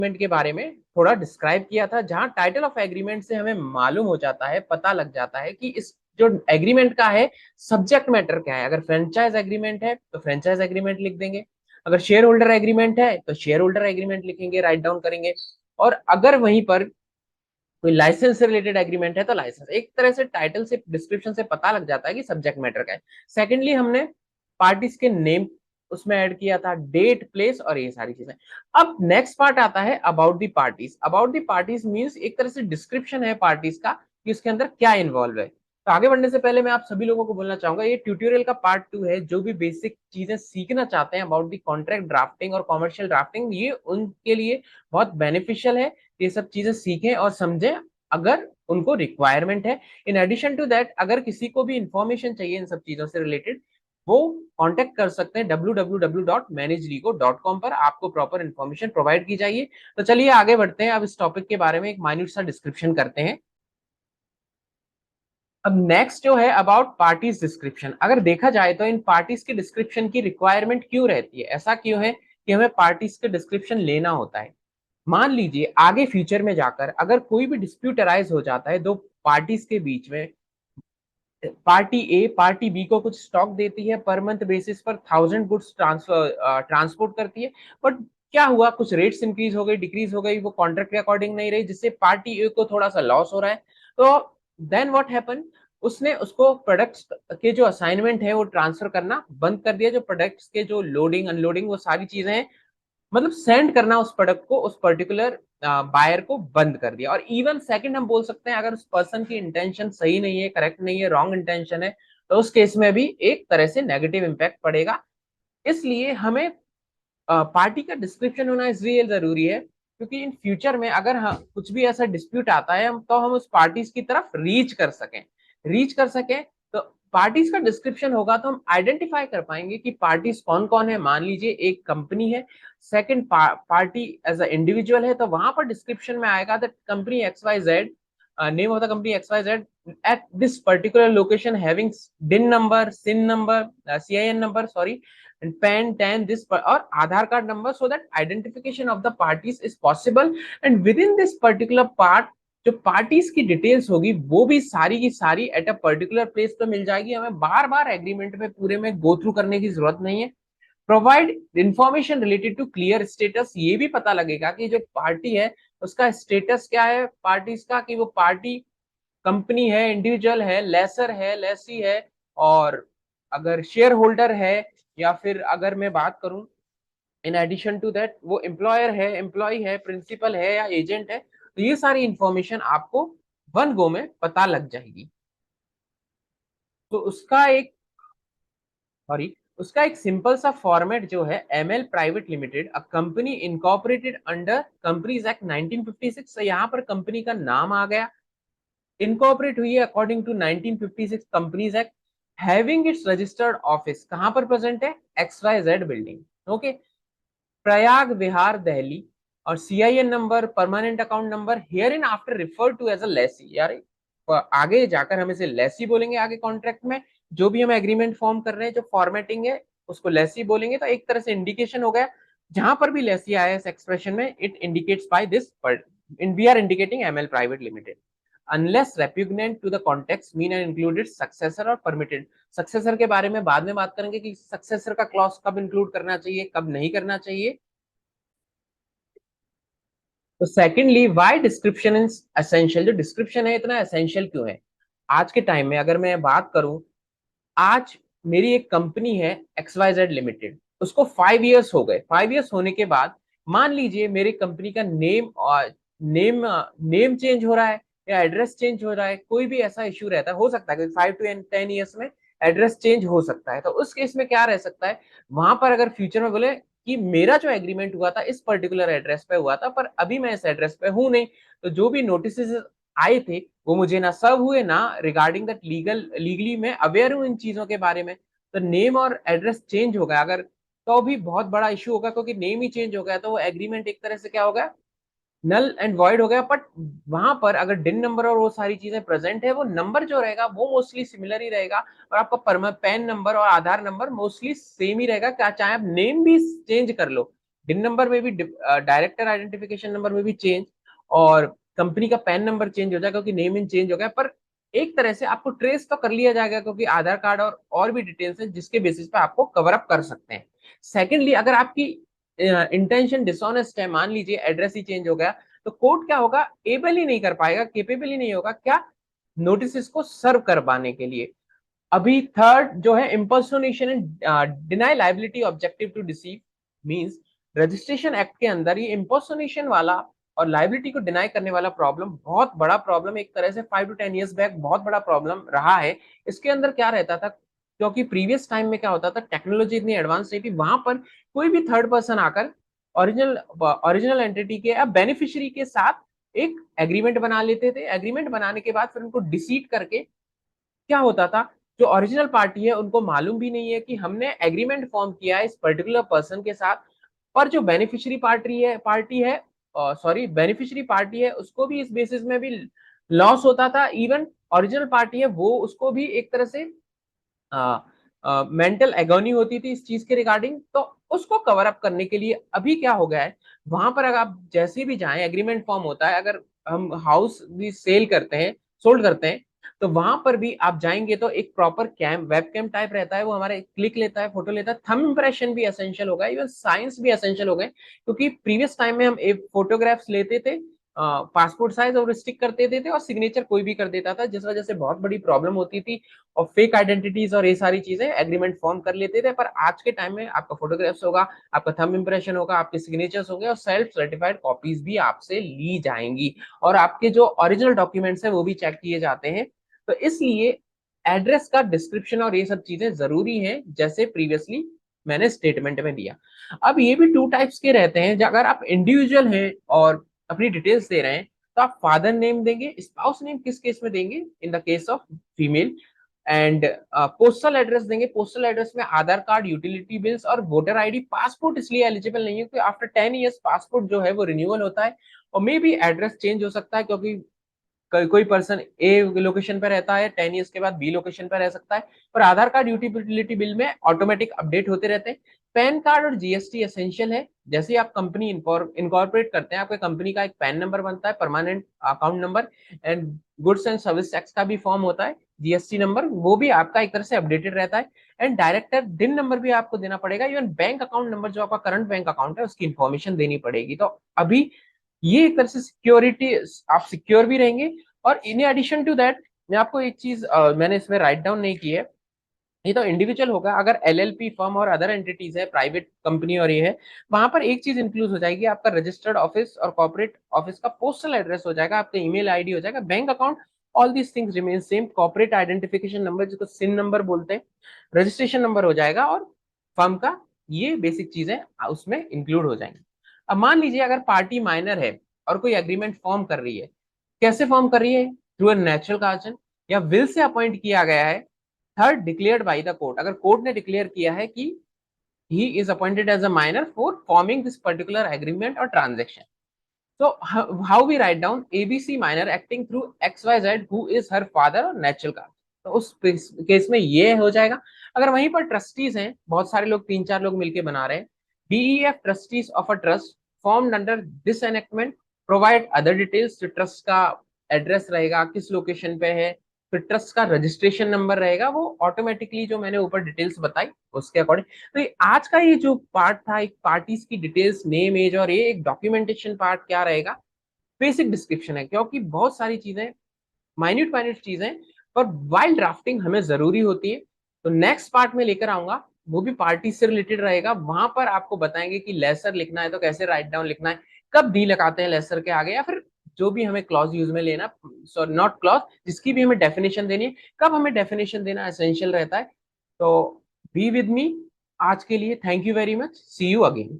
Agreement के बारे में थोड़ा डिस्क्राइब किया था, जहां टाइटल ऑफ एग्रीमेंट से हमें मालूम हो जाता है, पता लग जाता है कि इस जो एग्रीमेंट का है सब्जेक्ट मैटर क्या है। अगर फ्रेंचाइज एग्रीमेंट है तो फ्रेंचाइज एग्रीमेंट लिख देंगे, अगर शेयर होल्डर एग्रीमेंट है तो शेयर होल्डर एग्रीमेंट लिखेंगे, राइट डाउन करेंगे। और अगर वहीं पर कोई लाइसेंस से रिलेटेड एग्रीमेंट है तो लाइसेंस। एक तरह से टाइटल से डिस्क्रिप्शन से पता लग जाता है कि सब्जेक्ट मैटर क्या है। सेकेंडली हमने पार्टीज के नेम उसमें ऐड किया था, डेट, प्लेस और ये सारी चीजें। अब नेक्स्ट पार्ट आता है about the parties. About the parties means एक तरह से डिस्क्रिप्शन है पार्टीज का कि उसके अंदर क्या इन्वॉल्व है। तो आगे बढ़ने से पहले मैं आप सभी लोगों को बोलना चाहूंगा, ये ट्यूटोरियल का पार्ट 2 है। जो भी बेसिक चीजें सीखना चाहते हैं अबाउट द कॉन्ट्रैक्ट ड्राफ्टिंग और कॉमर्शियल ड्राफ्टिंग, ये उनके लिए बहुत बेनिफिशियल है। ये सब चीजें सीखें और समझें अगर उनको रिक्वायरमेंट है। इन एडिशन टू दैट, अगर किसी को भी इंफॉर्मेशन चाहिए इन सब चीजों से रिलेटेड, वो कांटेक्ट कर सकते हैं www.managerico.com पर, आपको प्रॉपर इंफॉर्मेशन प्रोवाइड की जाएगी। तो चलिए आगे बढ़ते हैं, अब इस टॉपिक के बारे में एक माइन्यूट सा डिस्क्रिप्शन करते हैं। अब नेक्स्ट जो है अबाउट पार्टीज डिस्क्रिप्शन। अगर देखा जाए तो इन पार्टीज के डिस्क्रिप्शन की रिक्वायरमेंट क्यों रहती है, ऐसा क्यों है कि हमें पार्टीज के डिस्क्रिप्शन लेना होता है। मान लीजिए आगे फ्यूचर में जाकर अगर कोई भी डिस्प्यूट अराइज हो जाता है दो पार्टीज के बीच में, पार्टी ए पार्टी बी को कुछ स्टॉक देती है, पर मंथ बेसिस पर 1000 गुड्स ट्रांसपोर्ट करती है, बट क्या हुआ, कुछ रेट्स इंक्रीज हो गई, डिक्रीज हो गई, वो कॉन्ट्रैक्ट के अकॉर्डिंग नहीं रही, जिससे पार्टी ए को थोड़ा सा लॉस हो रहा है। तो देन व्हाट हैपन, उसने उसको प्रोडक्ट्स के जो असाइनमेंट है वो ट्रांसफर करना बंद कर दिया। जो प्रोडक्ट्स के जो लोडिंग अनलोडिंग वो सारी चीजें हैं, मतलब सेंड करना उस प्रोडक्ट को उस पर्टिकुलर बायर को बंद कर दिया। और इवन सेकंड हम बोल सकते हैं, अगर उस पर्सन की इंटेंशन सही नहीं है, करेक्ट नहीं है, रॉन्ग इंटेंशन है, तो उस केस में भी एक तरह से नेगेटिव इंपैक्ट पड़ेगा। इसलिए हमें पार्टी का डिस्क्रिप्शन होना इसलिए जरूरी है क्योंकि इन फ्यूचर में अगर कुछ भी ऐसा डिस्प्यूट आता है तो हम उस पार्टीज की तरफ रीच कर सकें। तो पार्टीज का डिस्क्रिप्शन होगा तो हम आइडेंटिफाई कर पाएंगे कि पार्टीज कौन कौन है। मान लीजिए एक कंपनी है, second party as a individual है, तो वहां पर डिस्क्रिप्शन में आएगा that company X Y Z, name of the company X Y Z at this particular location having DIN number, CIN number, CIN number, sorry, and pen 10 this or Aadhaar card number, so that identification of the parties is possible। and within this particular part जो parties की details होगी वो भी सारी की सारी at a particular place पे मिल जाएगी। हमें बार बार एग्रीमेंट में पूरे में गो थ्रू करने की जरूरत नहीं है। Provide information related to clear status, ये भी पता लगेगा कि जो पार्टी है उसका स्टेटस क्या है पार्टीज का, कि वो पार्टी कंपनी है, इंडिविजुअल है, लेसर है, लेसी है, और अगर शेयर होल्डर है, या फिर अगर मैं बात करूं इन एडिशन टू दैट वो एम्प्लॉयर है, एम्प्लॉय है, प्रिंसिपल है या एजेंट है, तो ये सारी इंफॉर्मेशन आपको वन गो में पता लग जाएगी। तो उसका एक सिंपल सा फॉर्मेट जो है, ML private limited, a company incorporated under companies act 1956। तो यहाँ पर कंपनी का नाम आ गया, इनकॉर्पोरेट हुई है according to 1956 companies act, having its registered office कहां पर प्रेजेंट है, XYZ building, okay, Prayag Vihar Delhi, और CIN number, permanent account number hereinafter refer to as a lessee. यार आगे जाकर हम इसे लेसी बोलेंगे, आगे कॉन्ट्रैक्ट में जो भी हम एग्रीमेंट फॉर्म कर रहे हैं, जो फॉर्मेटिंग है उसको लेसी बोलेंगे। तो एक तरह से इंडिकेशन हो गया, जहां पर भी लेसी आया इस एक्सप्रेशन में, it indicates by this, we are indicating ML private limited unless repugnant to the context mean and included successor और परमिटेड। सक्सेसर के बारे में बाद में बात करेंगे कि सक्सेसर का क्लॉज कब इंक्लूड करना चाहिए, कब नहीं करना चाहिए। तो secondly, why description is essential, जो डिस्क्रिप्शन है इतना एसेंशियल क्यों है आज के टाइम में। अगर मैं बात करूं, आज मेरी एक कंपनी है XYZ लिमिटेड, उसको 5 इयर्स हो गए। 5 इयर्स होने के बाद मान लीजिए मेरी कंपनी का नेम चेंज हो रहा है या एड्रेस चेंज हो रहा है, कोई भी ऐसा इश्यू रहता है, हो सकता है कि 5 to 10 इयर्स में एड्रेस चेंज हो सकता है। तो उस केस में क्या रह सकता है, वहां पर अगर फ्यूचर में बोले कि मेरा जो एग्रीमेंट हुआ था इस पर्टिकुलर एड्रेस पे हुआ था, पर अभी मैं इस एड्रेस पे हूं नहीं, तो जो भी नोटिस आए थे वो मुझे ना सर्व हुए, ना रिगार्डिंग दैट लीगली मैं अवेयर हूँ इन चीजों के बारे में। तो नेम और एड्रेस चेंज हो गया अगर, तो भी बहुत बड़ा इश्यू होगा, क्योंकि नेम ही चेंज हो गया तो वो एग्रीमेंट एक तरह से क्या होगा, नल एंड वॉइड हो गया। बट वहां पर अगर डिन नंबर और वो सारी चीजें प्रेजेंट है, वो नंबर जो रहेगा वो मोस्टली सिमिलर ही रहेगा, और आपका पैन नंबर और आधार नंबर मोस्टली सेम ही रहेगा, क्या चाहे आप नेम भी चेंज कर लो, डिन नंबर में भी, डायरेक्टर आइडेंटिफिकेशन नंबर में भी चेंज, और कंपनी का पैन नंबर चेंज हो जाएगा क्योंकि नेम इन चेंज हो गया, पर एक तरह से आपको ट्रेस तो कर लिया जाएगा क्योंकि आधार कार्ड और भी डिटेल्स है जिसके बेसिस पे आपको कवर अप कर सकते हैं। सेकेंडली, अगर आपकी इंटेंशन डिसऑनेस्ट है, मान लीजिए एड्रेस ही चेंज हो गया, तो कोर्ट क्या होगा, एबल ही नहीं कर पाएगा, केपेबल ही नहीं होगा क्या, नोटिस को सर्व करवाने के लिए। अभी थर्ड जो है impersonation and deny liability objective to deceive, means registration act के अंदर ये इम्पर्सोनेशन वाला और लाइबिलिटी को डिनाई करने वाला प्रॉब्लम बहुत बड़ा प्रॉब्लम, एक तरह से 5 to 10 years बैक बहुत बड़ा प्रॉब्लम रहा है। इसके अंदर क्या रहता था, क्योंकि प्रीवियस टाइम में क्या होता था, टेक्नोलॉजी इतनी एडवांस नहीं थी, वहां पर कोई भी थर्ड पर्सन आकर ओरिजिनल ओरिजिनल एंटिटी के या बेनिफिशियरी के साथ एक एग्रीमेंट बना लेते थे। एग्रीमेंट बनाने के बाद फिर उनको डिसीट करके क्या होता था, जो ओरिजिनल पार्टी है उनको मालूम भी नहीं है कि हमने एग्रीमेंट फॉर्म किया है इस पर्टिकुलर पर्सन के साथ, और जो बेनिफिशियरी पार्टी है सॉरी बेनिफिशियरी पार्टी है उसको भी इस बेसिस में भी लॉस होता था। इवन ओरिजिनल पार्टी है वो, उसको भी एक तरह से मेंटल एगोनी होती थी इस चीज के रिगार्डिंग। तो उसको कवर अप करने के लिए अभी क्या हो गया है, वहां पर अगर आप जैसे भी जाएं एग्रीमेंट फॉर्म होता है, अगर हम हाउस भी सेल करते हैं, सोल्ड करते हैं, तो वहां पर भी आप जाएंगे तो एक proper cam web cam type रहता है, वो हमारे क्लिक लेता है, फोटो लेता है, थंब इंप्रेशन भी एसेंशियल होगा, इवन साइंस भी एसेंशियल हो गए, क्योंकि प्रीवियस टाइम में हम एक फोटोग्राफ्स लेते थे पासपोर्ट साइज और स्टिक कर देते थे और सिग्नेचर कोई भी कर देता था, जिस वजह से बहुत बड़ी प्रॉब्लम होती थी और फेक आइडेंटिटीज और ये सारी चीजें एग्रीमेंट फॉर्म कर लेते थे। पर आज के टाइम में आपका फोटोग्राफ्स होगा, आपका थंब इंप्रेशन होगा, आपके सिग्नेचर्स होंगे और सेल्फ सर्टिफाइड कॉपीज भी आपसे ली जाएंगी, और आपके जो ओरिजिनल डॉक्यूमेंट्स है वो भी चेक किए जाते हैं। तो इसलिए एड्रेस का डिस्क्रिप्शन और ये सब चीजें जरूरी हैं, जैसे प्रीवियसली मैंने स्टेटमेंट में दिया। अब ये भी टू टाइप्स के रहते हैं, अगर आप इंडिविजुअल हैं और अपनी डिटेल्स दे रहे हैं तो आप फादर नेम देंगे, स्पाउस नेम किस केस में देंगे, in the case of female, and postal address देंगे। पोस्टल एड्रेस में आधार कार्ड, यूटिलिटी बिल्स और वोटर आईडी। पासपोर्ट इसलिए एलिजिबल नहीं है क्योंकि आफ्टर 10 years पासपोर्ट जो है वो रिन्यूअल होता है, और मे बी एड्रेस चेंज हो सकता है, क्योंकि कोई पर्सन ए लोकेशन पे रहता है, 10 years के बाद बी लोकेशन पे रह सकता है। पर आधार कार्ड, यूटिलिटी बिल में ऑटोमेटिक अपडेट होते रहते हैं। पैन कार्ड और जीएसटी एसेंशियल है। जैसे ही आप कंपनी इनकॉर्पोरेट करते हैं, आपके कंपनी का एक पैन नंबर बनता है, permanent account number, and goods and service tax का भी फॉर्म होता है, जीएसटी नंबर, वो भी आपका एक तरह से अपडेटेड रहता है। एंड डायरेक्टर डिन नंबर भी आपको देना पड़ेगा। इवन बैंक अकाउंट नंबर, जो आपका करंट बैंक अकाउंट है, उसकी इन्फॉर्मेशन देनी पड़ेगी। तो अभी ये एक तरह से सिक्योरिटी, आप सिक्योर भी रहेंगे। और इन एडिशन टू दैट, मैं आपको एक चीज मैंने इसमें राइट डाउन नहीं की है, ये तो इंडिविजुअल होगा, अगर एलएलपी फर्म और अदर एंटिटीज है, प्राइवेट कंपनी और ये है, वहां पर एक चीज इंक्लूड हो जाएगी, आपका रजिस्टर्ड ऑफिस और कॉर्पोरेट ऑफिस का पोस्टल एड्रेस हो जाएगा, आपका ईमेल आईडी हो जाएगा, bank account, all these things remain same, corporate identification number जिसको सिन नंबर बोलते हैं, रजिस्ट्रेशन नंबर हो जाएगा, और फर्म का ये बेसिक चीजें उसमें इंक्लूड हो जाएंगी। अब मान लीजिए अगर पार्टी माइनर है और कोई एग्रीमेंट फॉर्म कर रही है, कैसे फॉर्म कर रही है, थ्रू अ नेचुरल काजन या विल से अपॉइंट किया गया है। Third, declared by the court, अगर कोर्ट ने डिक्लेयर किया है कि he is appointed as a minor for forming this particular agreement और transaction. So how we write down ABC minor acting through XYZ who is her father और natural का, तो उस केस में ये हो जाएगा। अगर वहीं पर ट्रस्टीज हैं, बहुत सारे लोग, 3-4 लोग मिलके बना रहे हैं, DEF trustees of a trust formed under this enactment provide other details, जो ट्रस्ट का एड्रेस रहेगा, किस लोकेशन पे है, फिर ट्रस्ट का रजिस्ट्रेशन नंबर रहेगा, वो ऑटोमेटिकली जो मैंने ऊपर डिटेल्स बताई उसके अकॉर्डिंग। तो ये आज का ये जो पार्ट था, एक पार्टीज की डिटेल्स, नेम, एज, और ये एक डॉक्यूमेंटेशन पार्ट क्या रहेगा, बेसिक डिस्क्रिप्शन है, क्योंकि बहुत सारी चीजें, माइन्यूट माइन्यूट चीजें, पर वाइल ड्राफ्टिंग हमें जरूरी होती है। तो नेक्स्ट पार्ट में लेकर आऊंगा, वो भी पार्टी से रिलेटेड रहेगा, वहां पर आपको बताएंगे कि लेसर लिखना है तो कैसे राइट डाउन लिखना है, कब डी लगाते हैं लेसर के आगे, या फिर जो भी हमें क्लॉज यूज में लेना, सॉरी नॉट क्लॉज, जिसकी भी हमें डेफिनेशन देनी है, कब हमें डेफिनेशन देना एसेंशियल रहता है। तो बी विद मी, आज के लिए thank you very much, see you again.